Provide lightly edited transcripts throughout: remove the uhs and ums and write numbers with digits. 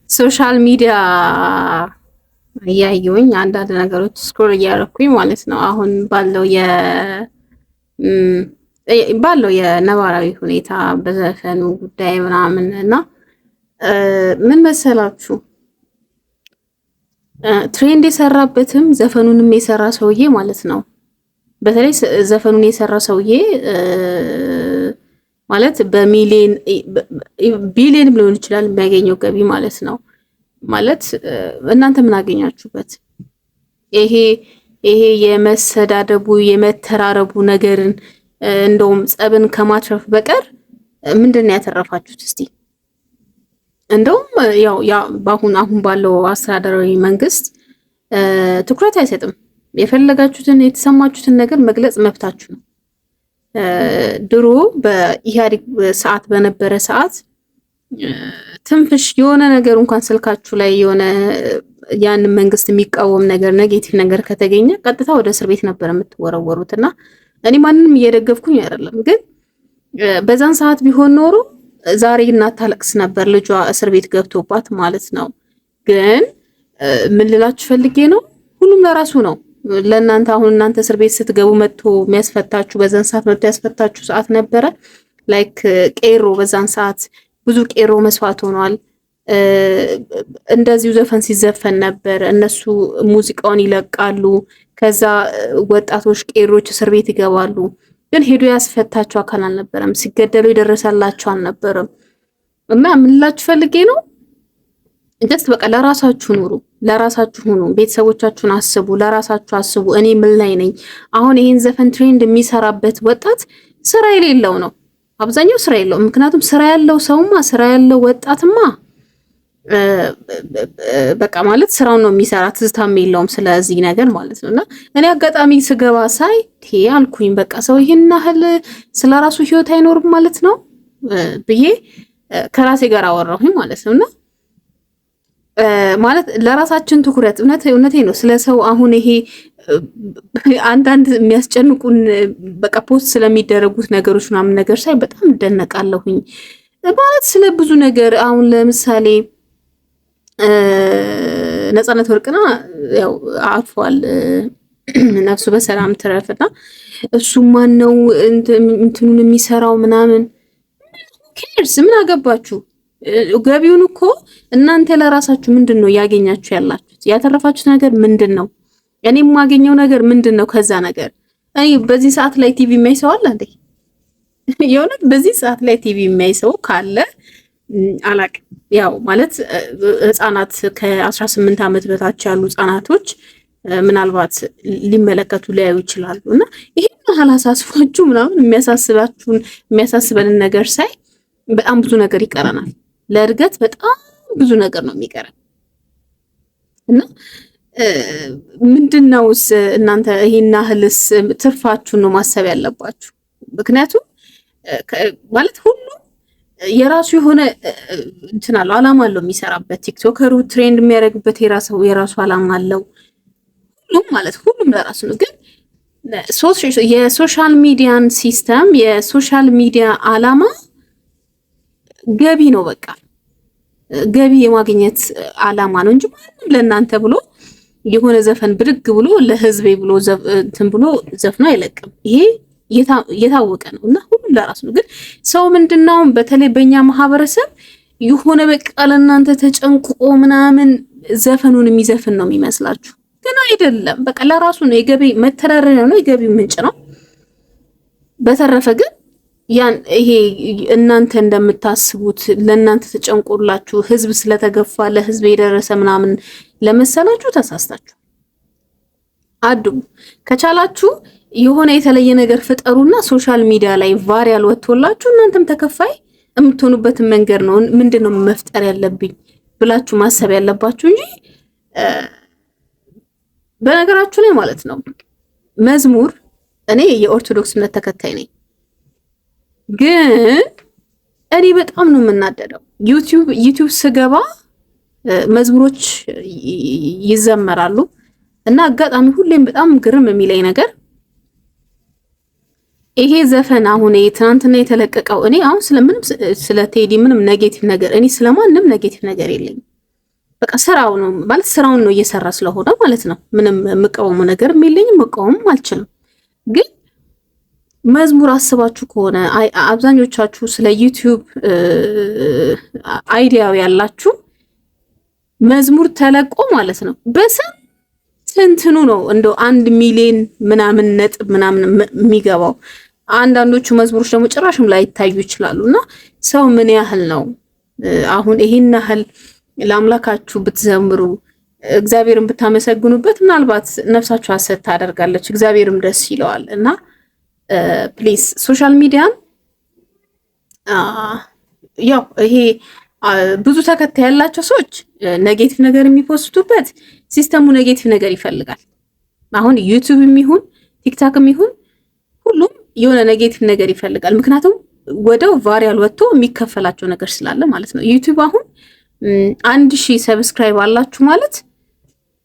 ሶሻል ሚዲያ እያየሁኝ አንዳንድ ነገሮች ስክሮል እያደረኩኝ ማለት ነው። አሁን ባለው የነባራዊ ሁኔታ በዘፈኑ ጉዳይ ምናምን እና ምን መሰላችሁ ትሬንድ የሰራበትም ዘፈኑንም የሰራ ሰውዬ ማለት ነው። በተለይ ዘፈኑን የሰራ ሰውዬ ማለት በሚሊዮን ቢሊዮን ሊሆን ይችላል የሚያገኘው ገቢ ማለት ነው። ማለት እናንተ ምን አገኛችሁበት? ይሄ የመሰዳደቡ የመተራረቡ ነገርን እንደውም ጸብን ከማትረፍ በቀር ምንድነው ያተረፋችሁት? እስቲ እንደውም ያው አሁን ባለው አስተዳደራዊ መንግስት ትኩረት አይሰጥም። የፈለጋችሁትን የተሰማችሁትን ነገር መግለጽ መብታችሁ ነው። ድሮ በኢህአዴግ ሰዓት በነበረ ሰዓት ትንፍሽ የሆነ ነገር እንኳን ስልካችሁ ላይ የሆነ ያንን መንግስት የሚቃወም ነገር ኔጌቲቭ ነገር ከተገኘ ቀጥታ ወደ እስር ቤት ነበር የምትወረወሩት። እና እኔ ማንንም እየደገፍኩኝ አይደለም፣ ግን በዛን ሰዓት ቢሆን ኖሮ ዛሬ እናታለቅስ ነበር ልጇ እስር ቤት ገብቶባት ማለት ነው። ግን ምን ልላችሁ ፈልጌ ነው፣ ሁሉም ለራሱ ነው። ለእናንተ አሁን እናንተ እስር ቤት ስትገቡ መጥቶ የሚያስፈታችሁ በዛን ሰዓት መጥቶ ያስፈታችሁ ሰዓት ነበረ። ላይክ ቄሮ በዛን ሰዓት ብዙ ቄሮ መስዋዕት ሆኗል። እንደዚሁ ዘፈን ሲዘፈን ነበር። እነሱ ሙዚቃውን ይለቃሉ። ከዛ ወጣቶች ቄሮች እስር ቤት ይገባሉ። ግን ሄዶ ያስፈታቸው አካል አልነበረም። ሲገደሉ የደረሰላቸው አልነበረም። እና ምን ልላችሁ ፈልጌ ነው፣ ጀስት በቃ ለራሳችሁ ኑሩ፣ ለራሳችሁ ሁኑ፣ ቤተሰቦቻችሁን አስቡ፣ ለራሳችሁ አስቡ። እኔ ምን ላይ ነኝ? አሁን ይሄን ዘፈን ትሬንድ የሚሰራበት ወጣት ስራ የሌለው ነው። አብዛኛው ስራ የለውም። ምክንያቱም ስራ ያለው ሰውማ ስራ ያለው ወጣትማ በቃ ማለት ስራውን ነው የሚሰራ፣ ትዝታም የለውም ስለዚህ ነገር ማለት ነው። እና እኔ አጋጣሚ ስገባ ሳይ አልኩኝ በቃ ሰው ይሄን ያህል ስለራሱ ህይወት አይኖርም ማለት ነው ብዬ ከራሴ ጋር አወራሁኝ ማለት ነው። እና ማለት ለራሳችን ትኩረት እውነቴ ነው። ስለ ሰው አሁን ይሄ አንዳንድ የሚያስጨንቁን በቃ ፖስት ስለሚደረጉት ነገሮች ምናምን ነገር ሳይ በጣም እደነቃለሁኝ። ማለት ስለ ብዙ ነገር አሁን ለምሳሌ ነፃነት ወርቅና ያው አርፏል፣ ነፍሱ በሰላም ትረፍና እሱ ማን ነው እንትኑን የሚሰራው ምናምን ኬርስ ምን አገባችሁ? ገቢውን እኮ እናንተ ለራሳችሁ ምንድን ነው ያገኛችሁ ያላችሁት? ያተረፋችሁት ነገር ምንድን ነው? እኔ የማገኘው ነገር ምንድን ነው? ከዛ ነገር እኔ በዚህ ሰዓት ላይ ቲቪ የሚያይ ሰው አለ እንዴ? የእውነት በዚህ ሰዓት ላይ ቲቪ የሚያይ ሰው ካለ አላቅም። ያው ማለት ህፃናት ከ18 ዓመት በታች ያሉ ህፃናቶች ምናልባት ሊመለከቱ ሊያዩ ይችላሉ። እና ይሄን ያህል አሳስባችሁ ምናምን የሚያሳስበንን ነገር ሳይ በጣም ብዙ ነገር ይቀረናል። ለእድገት በጣም ብዙ ነገር ነው የሚቀረን። እና ምንድነውስ እናንተ ይሄን ያህልስ ትርፋችሁን ነው ማሰብ ያለባችሁ። ምክንያቱም ማለት ሁሉ የራሱ የሆነ እንትን አለው፣ አላማ አለው የሚሰራበት። ቲክቶከሩ ትሬንድ የሚያደርግበት የራሱ አላማ አለው። ሁሉም ለራሱ ነው። ግን የሶሻል ሚዲያን ሲስተም የሶሻል ሚዲያ አላማ ገቢ ነው። በቃ ገቢ የማግኘት አላማ ነው እንጂ ማንም ለእናንተ ብሎ የሆነ ዘፈን ብድግ ብሎ ለህዝቤ ብሎ እንትን ብሎ ዘፍኖ አይለቅም። ይሄ የታወቀ ነው። እና ሁሉም ለራሱ ነው። ግን ሰው ምንድነው በተለይ በእኛ ማህበረሰብ የሆነ በቃ ለእናንተ ተጨንቆ ምናምን ዘፈኑን የሚዘፍን ነው የሚመስላችሁ። ግን አይደለም። በቃ ለራሱ ነው። የገቢ መተዳደሪያ ነው፣ የገቢ ምንጭ ነው። በተረፈ ግን ይሄ እናንተ እንደምታስቡት ለእናንተ ተጨንቆላችሁ ህዝብ ስለተገፋ ለህዝብ የደረሰ ምናምን ለመሰላችሁ ተሳስታችሁ አድሙ። ከቻላችሁ የሆነ የተለየ ነገር ፍጠሩና ሶሻል ሚዲያ ላይ ቫይራል ወጥቶላችሁ እናንተም ተከፋይ የምትሆኑበትን መንገድ ነው ምንድነው መፍጠር ያለብኝ ብላችሁ ማሰብ ያለባችሁ እንጂ በነገራችሁ ላይ ማለት ነው መዝሙር እኔ የኦርቶዶክስ እምነት ተከታይ ነኝ። ግን እኔ በጣም ነው የምናደደው ዩቲዩብ ስገባ መዝሙሮች ይዘመራሉ እና አጋጣሚ ሁሌም በጣም ግርም የሚለኝ ነገር ይሄ ዘፈን አሁን ትናንትና የተለቀቀው እኔ አሁን ስለምንም ስለ ቴዲ ምንም ኔጌቲቭ ነገር እኔ ስለማንም ኔጌቲቭ ነገር የለኝም። በቃ ስራው ነው ማለት ስራውን ነው እየሰራ ስለሆነ ማለት ነው። ምንም የምቃወሙ ነገር የለኝም፣ መቃወምም አልችልም። ግን መዝሙር አስባችሁ ከሆነ አብዛኞቻችሁ ስለ ዩቲዩብ አይዲያው ያላችሁ መዝሙር ተለቆ ማለት ነው በስንትኑ ነው እንደው 1 ሚሊዮን ምናምን ነጥብ ምናምን የሚገባው። አንዳንዶቹ መዝሙሮች ደግሞ ጭራሽም ላይ ይታዩ ይችላሉ። እና ሰው ምን ያህል ነው አሁን ይሄን ያህል ለአምላካችሁ ብትዘምሩ እግዚአብሔርን ብታመሰግኑበት ምናልባት ነፍሳችሁ ሐሴት ታደርጋለች፣ እግዚአብሔርም ደስ ይለዋል። እና ፕሊዝ ሶሻል ሚዲያን ያው ይሄ ብዙ ተከታይ ያላቸው ሰዎች ኔጌቲቭ ነገር የሚፖስቱበት ሲስተሙ ኔጌቲቭ ነገር ይፈልጋል። አሁን ዩቲዩብም ይሁን ቲክታክም ይሁን ሁሉም የሆነ ኔጌቲቭ ነገር ይፈልጋል። ምክንያቱም ወደው ቫይራል ወጥቶ የሚከፈላቸው ነገር ስላለ ማለት ነው። ዩቲዩብ አሁን 1000 ሰብስክራይብ አላችሁ ማለት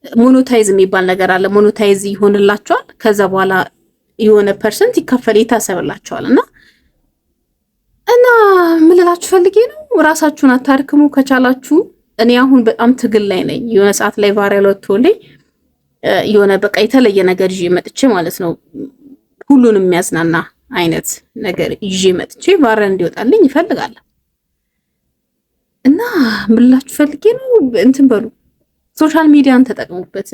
ሞኖታይዝ የሚባል ነገር አለ። ሞኖታይዝ ይሆንላችኋል። ከዛ በኋላ የሆነ ፐርሰንት ይታሰብላችኋል። እና ምን ልላችሁ ፈልጌ ነው፣ ራሳችሁን አታድክሙ ከቻላችሁ። እኔ አሁን በጣም ትግል ላይ ነኝ። የሆነ ሰዓት ላይ ቫይራል ወጥቶልኝ የሆነ በቃ የተለየ ነገር ይዤ መጥቼ ማለት ነው ሁሉንም የሚያዝናና አይነት ነገር ይዤ መጥቼ ቫይራል እንዲወጣልኝ ይፈልጋል። እና ምን ልላችሁ ፈልጌ ነው፣ እንትን በሉ ሶሻል ሚዲያን ተጠቅሙበት።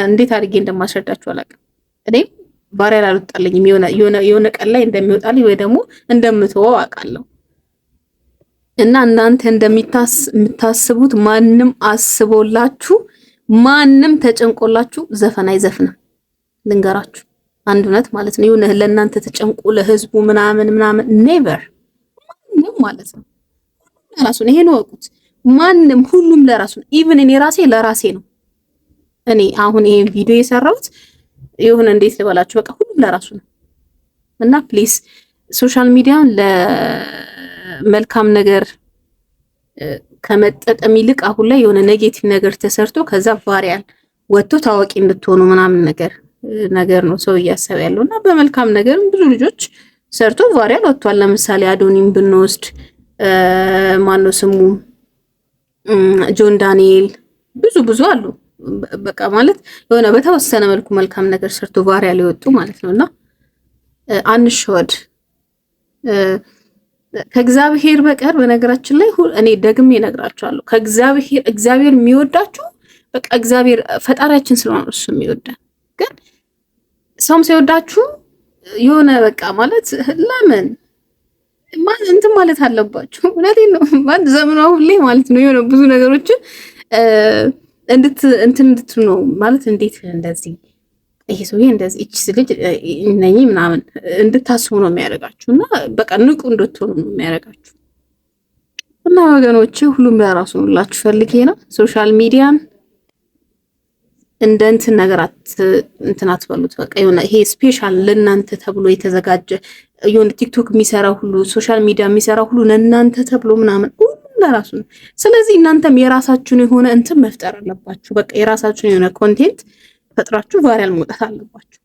እንዴት አድርጌ እንደማስረዳችሁ አላውቅም። እኔም ቫይራል አልወጣልኝም። የሆነ ቀን ላይ እንደሚወጣልኝ ወይ ደግሞ እንደምትወው አውቃለሁ። እና እናንተ እንደምታስቡት ማንም አስቦላችሁ ማንም ተጨንቆላችሁ ዘፈን አይዘፍንም። ልንገራችሁ አንድ እውነት ማለት ነው። የሆነ ለእናንተ ተጨንቆ ለህዝቡ ምናምን ኔቨር ማንም ማለት ነው ለራሱ ነው። ይሄን ወቁት። ማንም ሁሉም ለራሱ ነው። ኢቭን እኔ ራሴ ለራሴ ነው። እኔ አሁን ይሄን ቪዲዮ የሰራሁት የሆነ እንዴት ልበላችሁ በቃ ሁሉም ለራሱ ነው። እና ፕሊስ ሶሻል ሚዲያን ለመልካም ነገር ከመጠቀም ይልቅ አሁን ላይ የሆነ ኔጌቲቭ ነገር ተሰርቶ ከዛ ቫይራል ወጥቶ ታዋቂ እንድትሆኑ ምናምን ነገር ነው ሰው እያሰበ ያለው። እና በመልካም ነገር ብዙ ልጆች ሰርቶ ቫይራል ወጥቷል። ለምሳሌ አዶኒም ብንወስድ ማነው ስሙ ጆን ዳንኤል ብዙ አሉ። በቃ ማለት የሆነ በተወሰነ መልኩ መልካም ነገር ሰርቶ ቫይራል ሊወጡ ማለት ነውና አንሽወድ ከእግዚአብሔር በቀር በነገራችን ላይ እኔ ደግሜ እነግራችኋለሁ እግዚአብሔር የሚወዳችሁ በቃ እግዚአብሔር ፈጣሪያችን ስለሆነ እሱ የሚወዳን። ግን ሰውም ሲወዳችሁ የሆነ በቃ ማለት ለምን እንትን ማለት አለባችሁ። እውነቴን ነው። ማለት ዘመኑ ሁሌ ማለት ነው የሆነ ብዙ ነገሮችን እንድትሉ ነው ማለት እንዴት እንደዚህ ይሄ ሰውዬ እንደዚህ እቺ ልጅ ነኝ ምናምን እንድታስቡ ነው የሚያደርጋችሁ። እና በቃ ንቁ እንድትሆኑ ነው የሚያደርጋችሁ። እና ወገኖቼ ሁሉም ለራሱ ሁላችሁ ፈልጌ ነው። ሶሻል ሚዲያን እንደ እንትን ነገር እንትን አትበሉት። በቃ የሆነ ይሄ ስፔሻል ለእናንተ ተብሎ የተዘጋጀ የሆነ ቲክቶክ የሚሰራ ሁሉ ሶሻል ሚዲያ የሚሰራ ሁሉ ለእናንተ ተብሎ ምናምን ለራሱ ነው። ስለዚህ እናንተም የራሳችሁን የሆነ እንትን መፍጠር አለባችሁ። በቃ የራሳችሁን የሆነ ኮንቴንት ፈጥራችሁ ቫይራል መውጣት አለባችሁ።